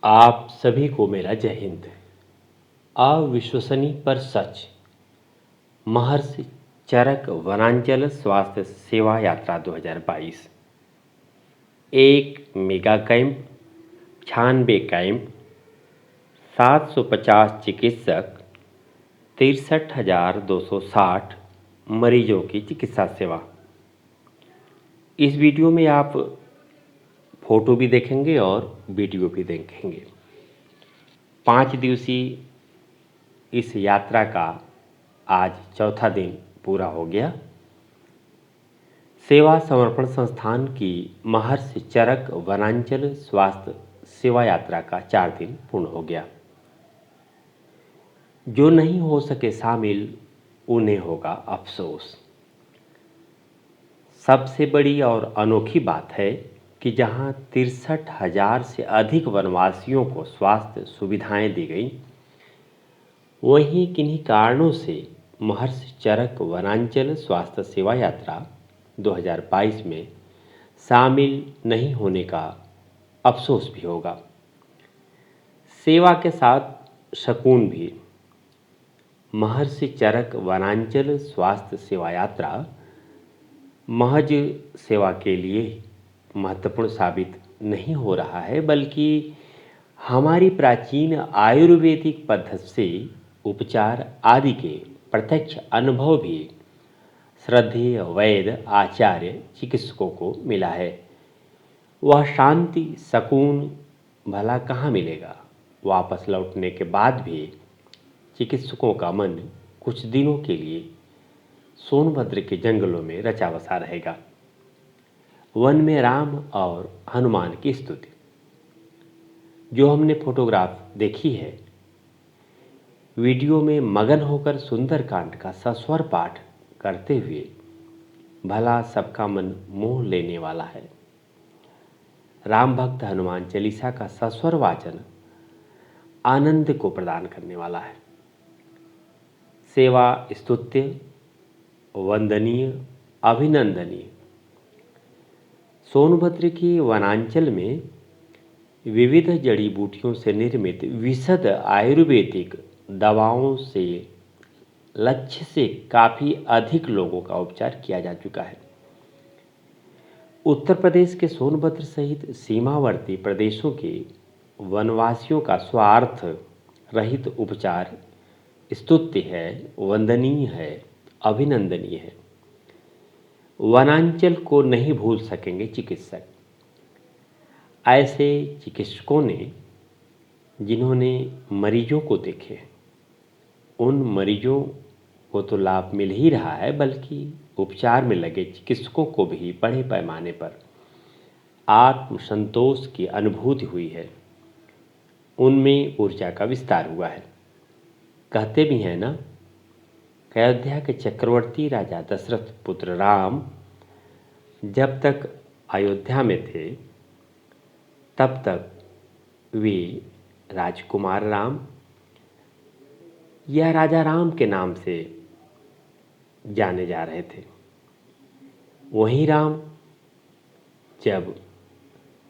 आप सभी को मेरा जय हिंद। अविश्वसनीय पर सच, महर्षि चरक वनांचल स्वास्थ्य सेवा यात्रा 2022। एक मेगा कैंप, 96 कैंप, 750 चिकित्सक, 63,260 मरीजों की चिकित्सा सेवा। इस वीडियो में आप फोटो भी देखेंगे और वीडियो भी देखेंगे। 5 दिवसीय इस यात्रा का आज चौथा दिन पूरा हो गया। सेवा समर्पण संस्थान की महर्षि चरक वनांचल स्वास्थ्य सेवा यात्रा का 4 दिन पूर्ण हो गया। जो नहीं हो सके शामिल, उन्हें होगा अफसोस। सबसे बड़ी और अनोखी बात है कि जहां 63,000 से अधिक वनवासियों को स्वास्थ्य सुविधाएं दी गई, वहीं किन्हीं कारणों से महर्षि चरक वनांचल स्वास्थ्य सेवा यात्रा 2022 में शामिल नहीं होने का अफसोस भी होगा। सेवा के साथ सकून भी। महर्षि चरक वनांचल स्वास्थ्य सेवा यात्रा महज सेवा के लिए महत्वपूर्ण साबित नहीं हो रहा है, बल्कि हमारी प्राचीन आयुर्वेदिक पद्धति से उपचार आदि के प्रत्यक्ष अनुभव भी श्रद्धेय वैद्य आचार्य चिकित्सकों को मिला है। वह शांति सकून भला कहाँ मिलेगा। वापस लौटने के बाद भी चिकित्सकों का मन कुछ दिनों के लिए सोनभद्र के जंगलों में रचा बसा रहेगा। वन में राम और हनुमान की स्तुति जो हमने फोटोग्राफ देखी है, वीडियो में मगन होकर सुंदरकांड का सस्वर पाठ करते हुए भला सबका मन मोह लेने वाला है। राम भक्त हनुमान चालीसा का सस्वर वाचन आनंद को प्रदान करने वाला है। सेवा स्तुत्य, वंदनीय, अभिनंदनीय। सोनभद्र की वनांचल में विविध जड़ी बूटियों से निर्मित विशद आयुर्वेदिक दवाओं से लक्ष्य से काफ़ी अधिक लोगों का उपचार किया जा चुका है। उत्तर प्रदेश के सोनभद्र सहित सीमावर्ती प्रदेशों के वनवासियों का स्वार्थ रहित उपचार स्तुत्य है, वंदनीय है, अभिनंदनीय है। वनांचल को नहीं भूल सकेंगे चिकित्सक। ऐसे चिकित्सकों ने जिन्होंने मरीजों को देखे, उन मरीजों को तो लाभ मिल ही रहा है, बल्कि उपचार में लगे चिकित्सकों को भी बड़े पैमाने पर आत्मसंतोष की अनुभूति हुई है। उनमें ऊर्जा का विस्तार हुआ है। कहते भी हैं ना, अयोध्या के चक्रवर्ती राजा दशरथ पुत्र राम जब तक अयोध्या में थे, तब तक वे राजकुमार राम या राजा राम के नाम से जाने जा रहे थे। वहीं राम जब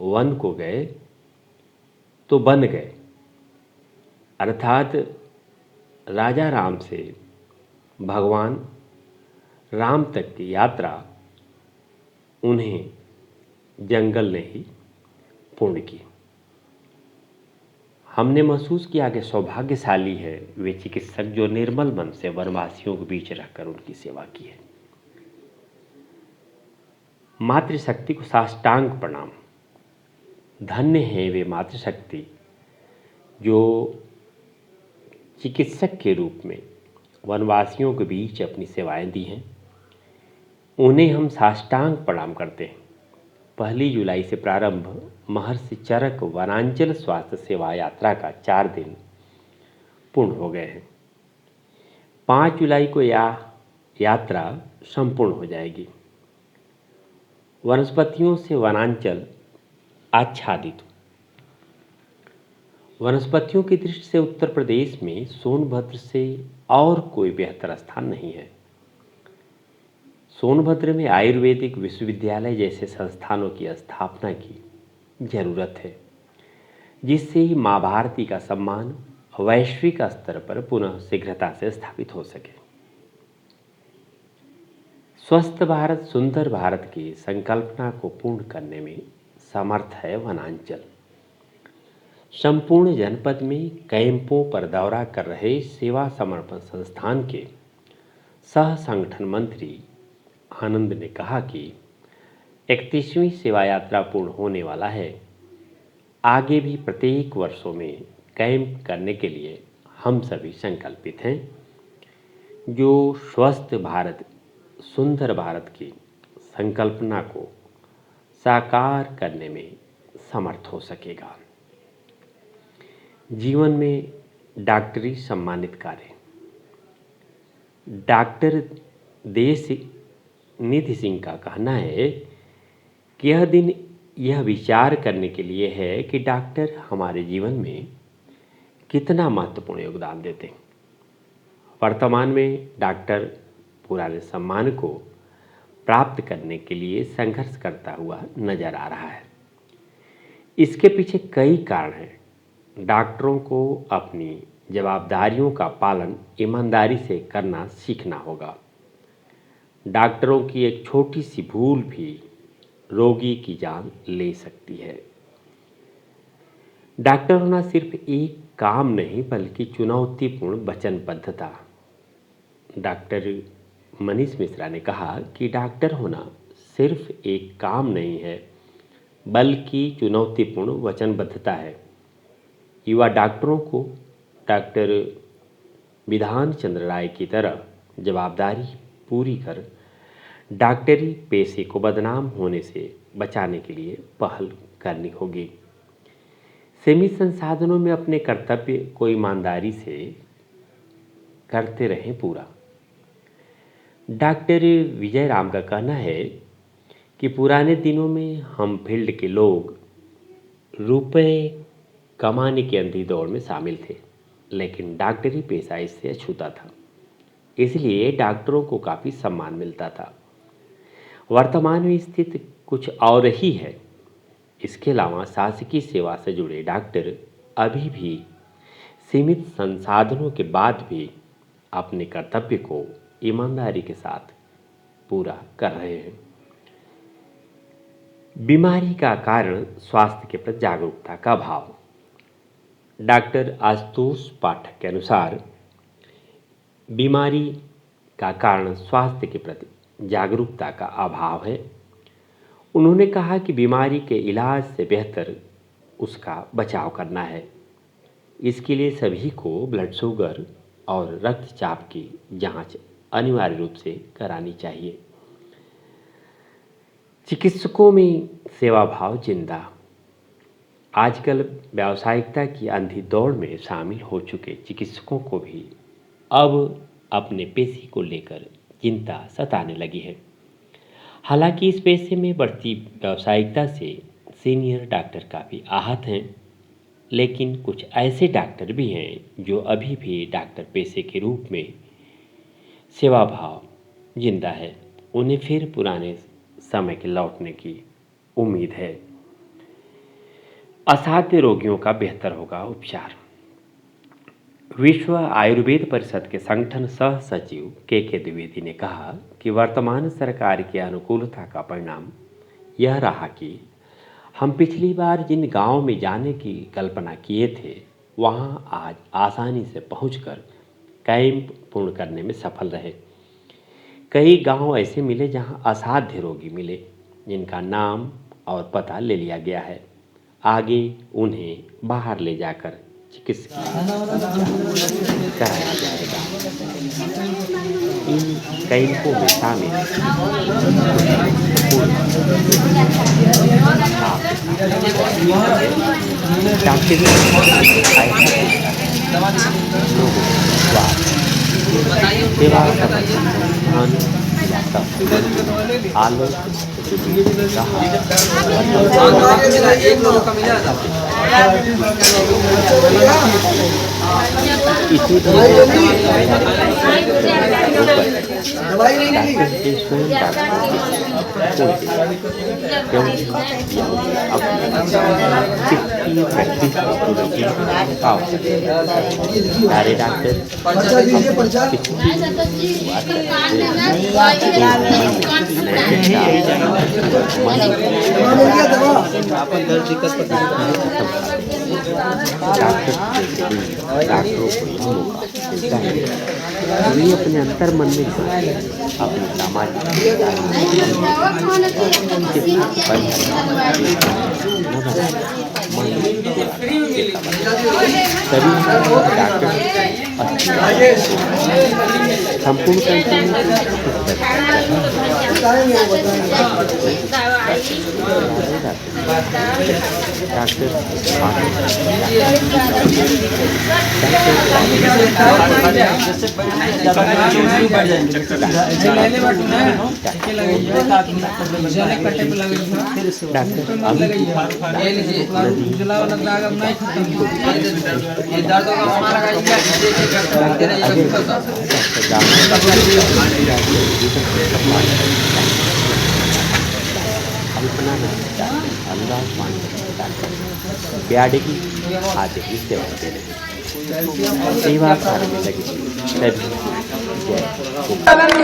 वन को गए तो बन गए, अर्थात राजा राम से भगवान राम तक की यात्रा उन्हें जंगल ने ही पूर्ण की। हमने महसूस किया कि सौभाग्यशाली है वे चिकित्सक जो निर्मल मन से वनवासियों के बीच रहकर उनकी सेवा की है। मातृशक्ति को साष्टांग प्रणाम। धन्य है वे मातृशक्ति जो चिकित्सक के रूप में वनवासियों के बीच अपनी सेवाएं दी हैं। उन्हें हम साष्टांग प्रणाम करते हैं। 1 जुलाई से प्रारंभ महर्षि चरक वनांचल स्वास्थ्य सेवा यात्रा का 4 दिन पूर्ण हो गए हैं। 5 जुलाई को यह यात्रा संपूर्ण हो जाएगी। वनस्पतियों से वनांचल आच्छादित। वनस्पतियों की दृष्टि से उत्तर प्रदेश में सोनभद्र से और कोई बेहतर स्थान नहीं है। सोनभद्र में आयुर्वेदिक विश्वविद्यालय जैसे संस्थानों की स्थापना की जरूरत है। जिससे ही माँ भारती का सम्मान वैश्विक स्तर पर पुनः शीघ्रता से स्थापित हो सके। स्वस्थ भारत सुंदर भारत की संकल्पना को पूर्ण करने में समर्थ है वनांचल। संपूर्ण जनपद में कैंपों पर दौरा कर रहे सेवा समर्पण संस्थान के सह संगठन मंत्री आनंद ने कहा कि 31वीं सेवा यात्रा पूर्ण होने वाला है। आगे भी प्रत्येक वर्षों में कैंप करने के लिए हम सभी संकल्पित हैं, जो स्वस्थ भारत सुंदर भारत की संकल्पना को साकार करने में समर्थ हो सकेगा। जीवन में डॉक्टरी सम्मानित कार्य। डॉक्टर देश निधि सिंह का कहना है कि यह दिन यह विचार करने के लिए है कि डॉक्टर हमारे जीवन में कितना महत्वपूर्ण योगदान देते हैं। वर्तमान में डॉक्टर पुराने सम्मान को प्राप्त करने के लिए संघर्ष करता हुआ नजर आ रहा है। इसके पीछे कई कारण हैं। डॉक्टरों को अपनी जवाबदारियों का पालन ईमानदारी से करना सीखना होगा। डॉक्टरों की एक छोटी सी भूल भी रोगी की जान ले सकती है। डॉक्टर होना सिर्फ एक काम नहीं बल्कि चुनौतीपूर्ण वचनबद्धता। डॉक्टर मनीष मिश्रा ने कहा कि डॉक्टर होना सिर्फ एक काम नहीं है बल्कि चुनौतीपूर्ण वचनबद्धता है। युवा डॉक्टरों को डॉक्टर विधान चंद्र राय की तरह जवाबदारी पूरी कर डॉक्टरी पेशे को बदनाम होने से बचाने के लिए पहल करनी होगी। सीमित संसाधनों में अपने कर्तव्य को ईमानदारी से करते रहें पूरा। डॉक्टर विजय राम का कहना है कि पुराने दिनों में हम फील्ड के लोग रुपए कमाने की अंधी दौड़ में शामिल थे, लेकिन डॉक्टरी पेशा इससे अछूता था, इसलिए डॉक्टरों को काफ़ी सम्मान मिलता था। वर्तमान में स्थिति कुछ और ही है। इसके अलावा शासकीय सेवा से जुड़े डॉक्टर अभी भी सीमित संसाधनों के बाद भी अपने कर्तव्य को ईमानदारी के साथ पूरा कर रहे हैं। बीमारी का कारण स्वास्थ्य के प्रति जागरूकता का अभाव। डॉक्टर आशुतोष पाठक के अनुसार बीमारी का कारण स्वास्थ्य के प्रति जागरूकता का अभाव है। उन्होंने कहा कि बीमारी के इलाज से बेहतर उसका बचाव करना है। इसके लिए सभी को ब्लड शुगर और रक्तचाप की जांच अनिवार्य रूप से करानी चाहिए। चिकित्सकों में सेवा भाव जिंदा। आजकल व्यावसायिकता की अंधी दौड़ में शामिल हो चुके चिकित्सकों को भी अब अपने पेशे को लेकर चिंता सताने लगी है। हालांकि इस पेशे में बढ़ती व्यावसायिकता से सीनियर डॉक्टर काफ़ी आहत हैं, लेकिन कुछ ऐसे डॉक्टर भी हैं जो अभी भी डॉक्टर पेशे के रूप में सेवा भाव जिंदा है। उन्हें फिर पुराने समय के लौटने की उम्मीद है। असाध्य रोगियों का बेहतर होगा उपचार। विश्व आयुर्वेद परिषद के संगठन सह सचिव के द्विवेदी ने कहा कि वर्तमान सरकार की अनुकूलता का परिणाम यह रहा कि हम पिछली बार जिन गांवों में जाने की कल्पना किए थे वहां आज आसानी से पहुंचकर कैंप पूर्ण करने में सफल रहे। कई गांव ऐसे मिले जहां असाध्य रोगी मिले जिनका नाम और पता ले लिया गया है। आगे उन्हें बाहर ले जाकर चिकित्सा कराया जाएगा। इन कैंपों में शामिल इसी तरह दवाई नहीं मिली। डॉक्टर के स्वयं डॉक्टर क्योंकि अब कितनी प्रैक्टिस की सारे डॉक्टर पर्चा दीजिए, पर्चा। डॉक्टरों को यह मौका मिलता है वे अपने अंतर मन में अपनी सामाजिक संपूर्ण ब्याडगी आदि इससे होते रहे सेवा करने लगे तभी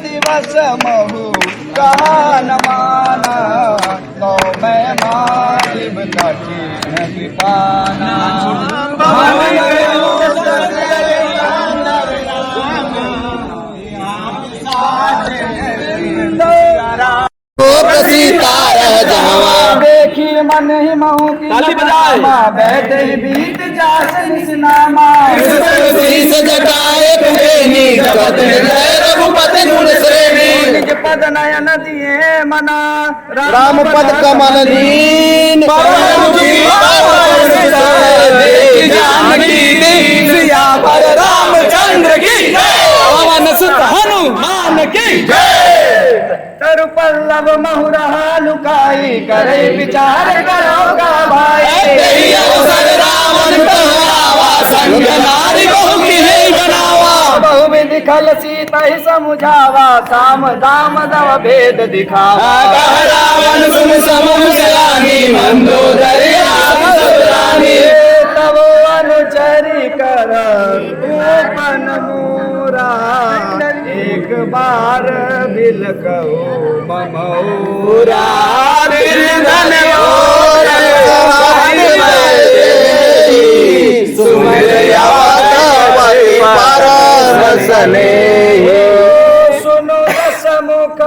दिवस महु कहा न माना गौ मैं मालिब कठिन विपाना देखी मन ही महू की बैठे बीत जास निसनामा निज पद नयन दिए मना राम पद कमल दीन रामचंद्र की पवन सुत हनुमान की तरु पल्लव महुरहा लुकाई करे विचार करोगा भाई बहु विधि खल सीता ही समुझावा साम दाम दव भेद दिखावा तब अनुचरी कर गोपन मोरा एक बार बिल कहो ममोरा सुनो दसमुख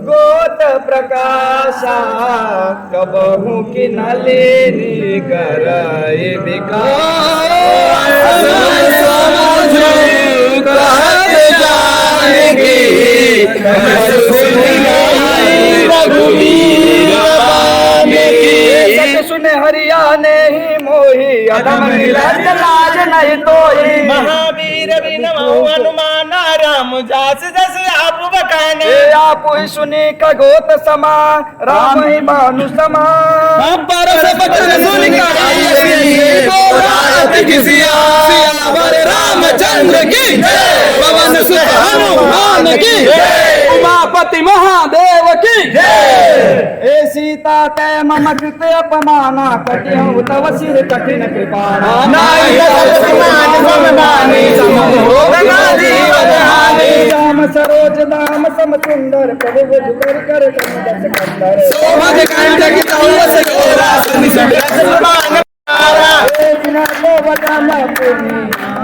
गोत प्रकाशा कबहू की नलिनी कराए सुने हरियाणे ही मोही अधम लाज नहीं तोई महावीर विनमो हनुमान राम जास जस आप बखाने आप ही सुनी कगोत समा राम ही मानु समा रामचंद्र की पवन सुत हनुमान की उमापति महादेव की ए सीता तय मम कृते अपमाना कटिहु तव सिर कठिन कृपाणा राम सरोज नाम सम सुंदर प्रभु जुगर कर दस कंदर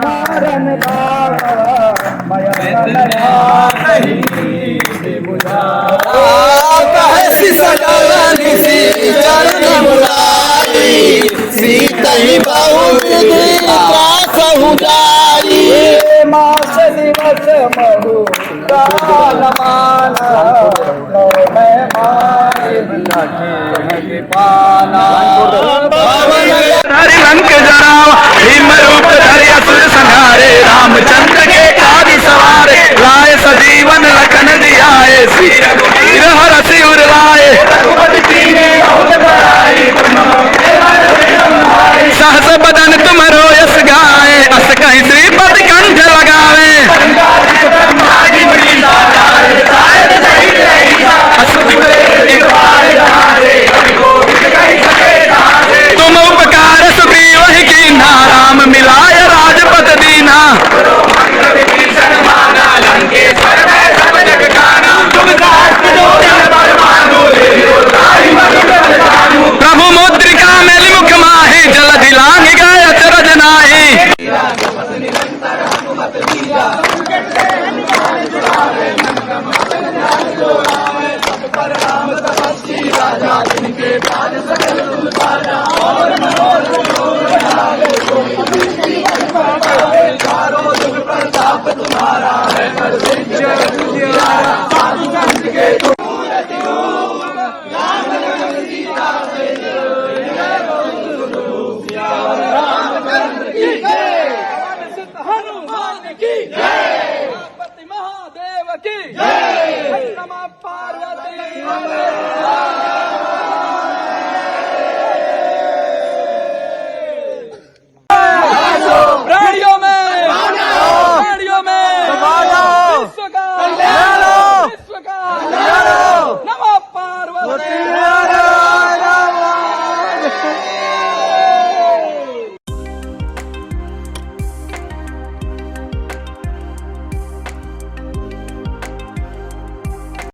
मारन बाबा सीता ही बहु मास दिवस रस मधु गाल माना मैं मारे पाना हरि लंक जरावा भीम रूप धरि असुर संहारे रामचंद्र के काज सवारे लाए सजीवन लखन जियाए सिर हर सिर लाए सहस बदन